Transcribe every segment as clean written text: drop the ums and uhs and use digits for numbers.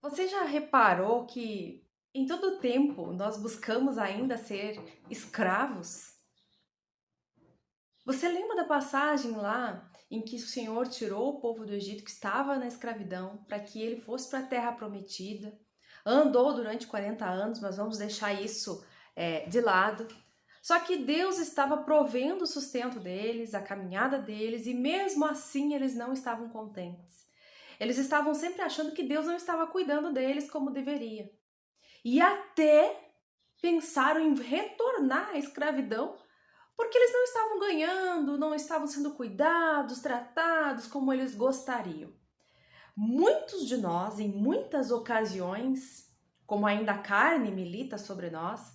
Você já reparou que em todo tempo nós buscamos ainda ser escravos? Você lembra da passagem lá em que o Senhor tirou o povo do Egito que estava na escravidão para que ele fosse para a terra prometida? Andou durante 40 anos, mas vamos deixar isso de lado. Só que Deus estava provendo o sustento deles, a caminhada deles, e mesmo assim eles não estavam contentes. Eles estavam sempre achando que Deus não estava cuidando deles como deveria. E até pensaram em retornar à escravidão, porque eles não estavam ganhando, não estavam sendo cuidados, tratados como eles gostariam. Muitos de nós, em muitas ocasiões, como ainda a carne milita sobre nós,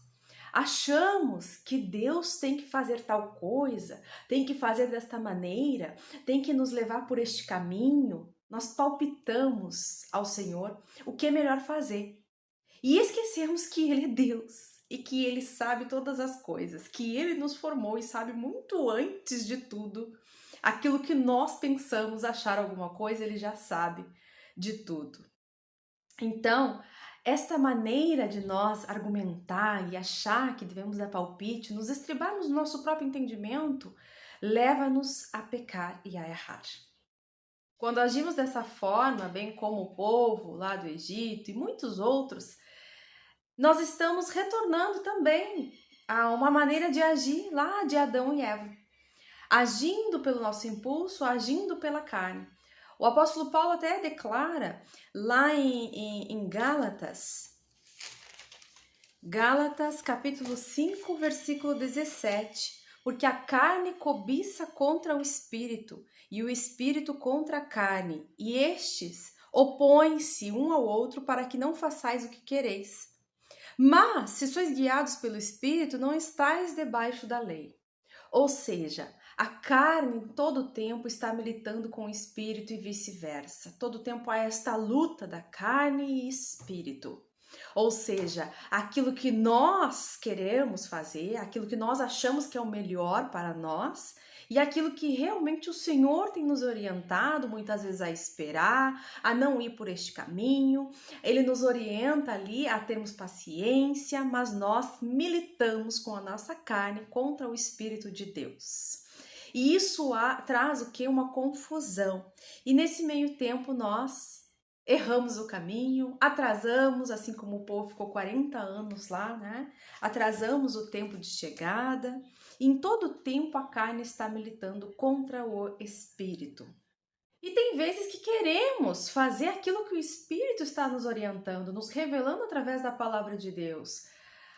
achamos que Deus tem que fazer tal coisa, tem que fazer desta maneira, tem que nos levar por este caminho. Nós palpitamos ao Senhor o que é melhor fazer. E esquecemos que Ele é Deus e que Ele sabe todas as coisas, que Ele nos formou e sabe muito antes de tudo. Aquilo que nós pensamos achar alguma coisa, Ele já sabe de tudo. Então, esta maneira de nós argumentar e achar que devemos dar palpite, nos estribarmos no nosso próprio entendimento, leva-nos a pecar e a errar. Quando agimos dessa forma, bem como o povo lá do Egito e muitos outros, nós estamos retornando também a uma maneira de agir lá de Adão e Eva, agindo pelo nosso impulso, agindo pela carne. O apóstolo Paulo até declara lá em Gálatas capítulo 5, versículo 17, porque a carne cobiça contra o espírito e o espírito contra a carne, e estes opõem-se um ao outro para que não façais o que quereis. Mas, se sois guiados pelo Espírito, não estáis debaixo da lei. Ou seja, a carne em todo tempo está militando com o Espírito e vice-versa. Todo tempo há esta luta da carne e Espírito. Ou seja, aquilo que nós queremos fazer, aquilo que nós achamos que é o melhor para nós, e aquilo que realmente o Senhor tem nos orientado, muitas vezes a esperar, a não ir por este caminho. Ele nos orienta ali a termos paciência, mas nós militamos com a nossa carne contra o Espírito de Deus. E isso traz o que? Uma confusão. E nesse meio tempo nós erramos o caminho, atrasamos, assim como o povo ficou 40 anos lá, né? Atrasamos o tempo de chegada. Em todo tempo a carne está militando contra o espírito. E tem vezes que queremos fazer aquilo que o Espírito está nos orientando, nos revelando através da palavra de Deus.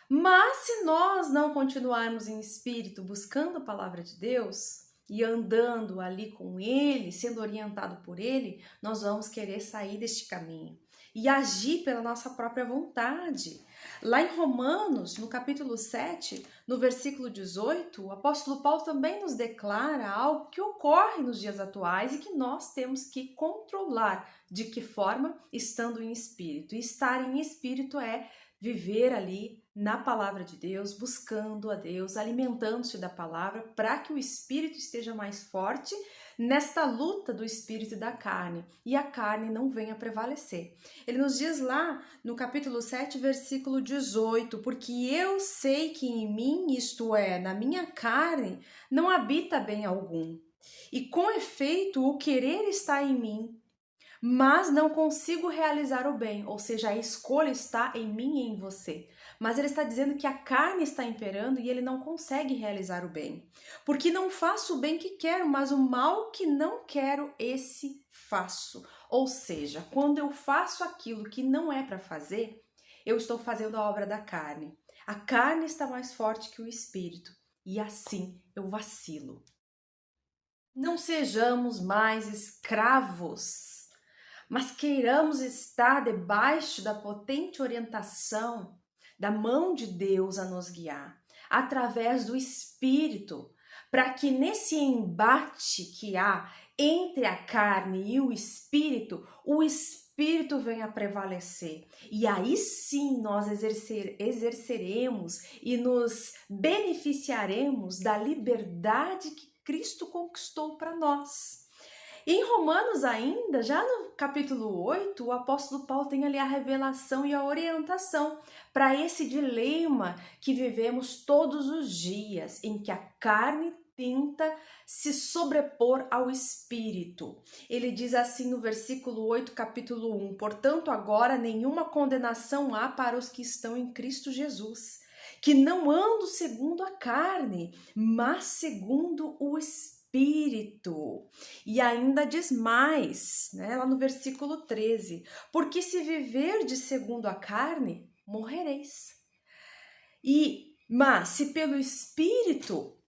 Mas se nós não continuarmos em espírito buscando a palavra de Deus e andando ali com Ele, sendo orientado por Ele, nós vamos querer sair deste caminho e agir pela nossa própria vontade. Lá em Romanos, no capítulo 7, no versículo 18, o apóstolo Paulo também nos declara algo que ocorre nos dias atuais e que nós temos que controlar. De que forma? Estando em espírito. E estar em espírito é viver ali na palavra de Deus, buscando a Deus, alimentando-se da palavra para que o espírito esteja mais forte nesta luta do espírito e da carne e a carne não venha prevalecer. Ele nos diz lá no capítulo 7, versículo 18, porque eu sei que em mim, isto é, na minha carne, não habita bem algum. E com efeito, o querer está em mim, mas não consigo realizar o bem, ou seja, a escolha está em mim e em você. Mas ele está dizendo que a carne está imperando e ele não consegue realizar o bem. Porque não faço o bem que quero, mas o mal que não quero, esse faço. Ou seja, quando eu faço aquilo que não é para fazer, eu estou fazendo a obra da carne. A carne está mais forte que o espírito e assim eu vacilo. Não sejamos mais escravos, mas queiramos estar debaixo da potente orientação da mão de Deus a nos guiar, através do Espírito, para que nesse embate que há entre a carne e o Espírito venha a prevalecer. E aí sim nós exerceremos e nos beneficiaremos da liberdade que Cristo conquistou para nós. E em Romanos ainda, já no capítulo 8, o apóstolo Paulo tem ali a revelação e a orientação para esse dilema que vivemos todos os dias, em que a carne tenta se sobrepor ao espírito. Ele diz assim no versículo 8, capítulo 1: portanto, agora nenhuma condenação há para os que estão em Cristo Jesus, que não andam segundo a carne, mas segundo o Espírito. E ainda diz mais, né, lá no versículo 13: porque se viverdes segundo a carne, morrereis. Mas se pelo Espírito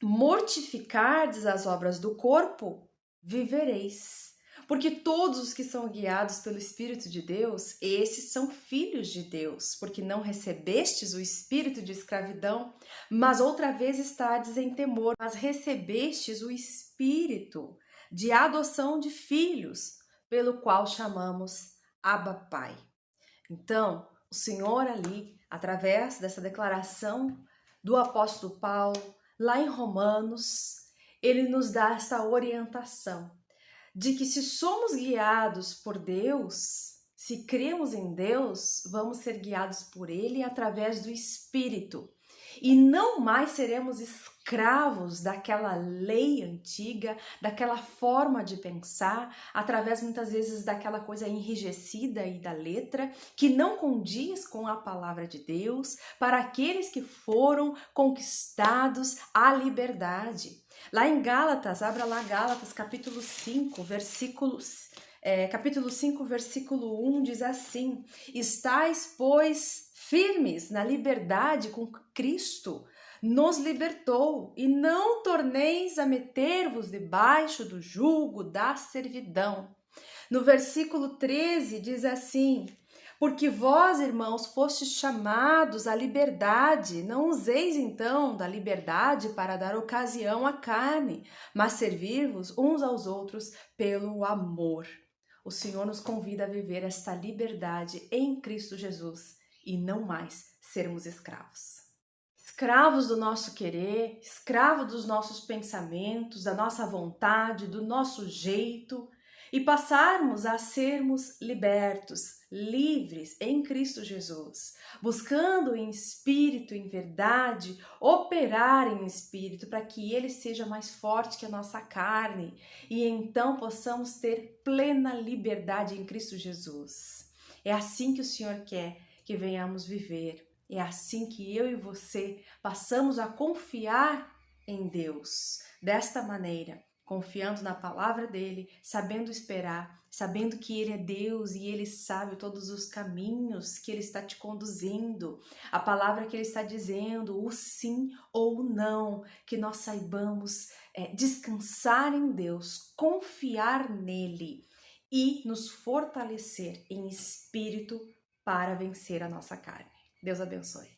mortificardes as obras do corpo, vivereis. Porque todos os que são guiados pelo Espírito de Deus, esses são filhos de Deus, porque não recebestes o espírito de escravidão, mas outra vez estardes em temor, mas recebestes o espírito de adoção de filhos, pelo qual chamamos Abba Pai. Então, o Senhor ali, através dessa declaração do apóstolo Paulo, lá em Romanos, ele nos dá essa orientação de que se somos guiados por Deus, se cremos em Deus, vamos ser guiados por Ele através do Espírito. E não mais seremos escravos daquela lei antiga, daquela forma de pensar, através muitas vezes daquela coisa enrijecida e da letra, que não condiz com a palavra de Deus, para aqueles que foram conquistados à liberdade. Lá em Gálatas, abra lá Gálatas, capítulo 5, capítulo 5, versículo 1, diz assim: estais, pois, firmes na liberdade com Cristo nos libertou, e não torneis a meter-vos debaixo do jugo da servidão. No versículo 13 diz assim: porque vós, irmãos, fostes chamados à liberdade, não useis então da liberdade para dar ocasião à carne, mas servir-vos uns aos outros pelo amor. O Senhor nos convida a viver esta liberdade em Cristo Jesus e não mais sermos escravos. Escravos do nosso querer, escravos dos nossos pensamentos, da nossa vontade, do nosso jeito, e passarmos a sermos libertos, livres em Cristo Jesus, buscando em espírito, em verdade, operar em espírito para que ele seja mais forte que a nossa carne e então possamos ter plena liberdade em Cristo Jesus. É assim que o Senhor quer que venhamos viver. É assim que eu e você passamos a confiar em Deus, desta maneira, confiando na palavra dele, sabendo esperar, sabendo que ele é Deus e ele sabe todos os caminhos que ele está te conduzindo, a palavra que ele está dizendo, o sim ou o não, que nós saibamos descansar em Deus, confiar nele e nos fortalecer em espírito para vencer a nossa carne. Deus abençoe.